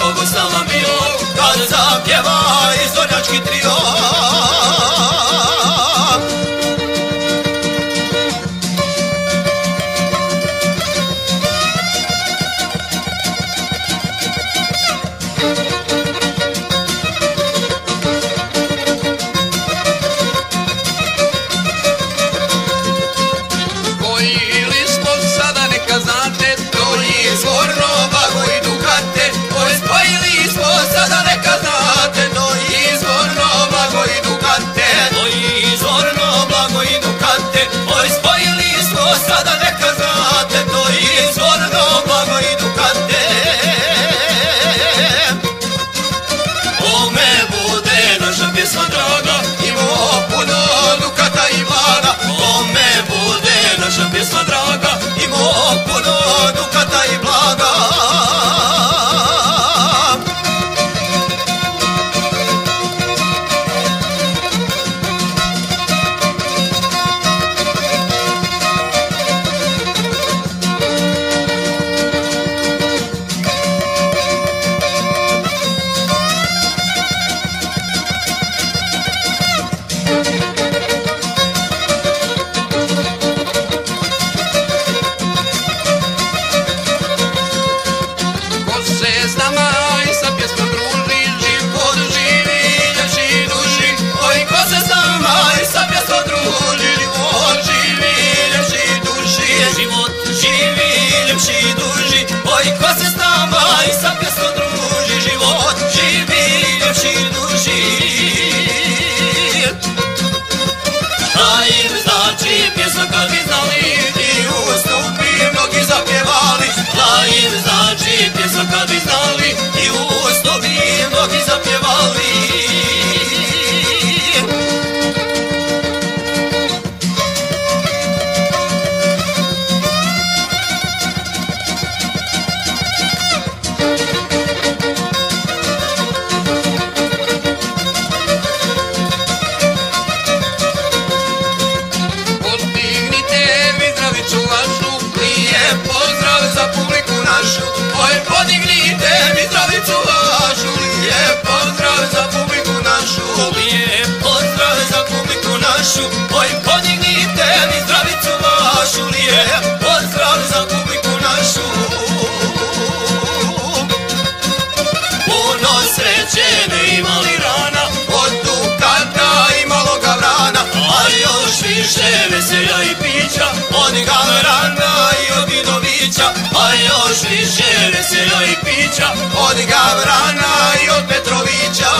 Kogo s nama bio, kad zapjeva izvornjački trio. Spojili smo sada, neka znate, to je izvorno Blago i Dukate. Spojili smo sada, neka znate, to je izvorno Blago i Dukate. To je izvorno Blago i Dukate. Spojili smo sada, neka znate, to je izvorno Blago i Dukate. Kome bude naša pjesma draga, imamo puno Dukata i Blaga. Kome bude naša pjesma draga, imamo puno Dukata i Blaga. S nama i sa pjesmom druži, život živi ljepši duši. Oj, ko se s nama i sa pjesmom druži, život živi ljepši duši. Život živi ljepši duši. Oj, ko se s nama i sa pjesmom druži, život živi ljepši duši. Šta im znači pjesma kad bi znali i ustupi mnogi zapjevali. Šta im znači pjesma kad bi znali i ustupi mnogi zapjevali. Podignite mi zdravicu vašu, lijep pozdrav za publiku našu. Oj, podignite mi zdravicu vašu, lijep pozdrav za publiku našu. Lijep pozdrav za publiku našu. Oj, podignite mi zdravicu vašu, lijep pozdrav za publiku našu. Puno sreće ne imali rana, od Dukata i maloga vrana. A još više veselja i pića, od Gavrana i od Vidovića. A još više veselja i pića, od Gavrana i od Petrovića.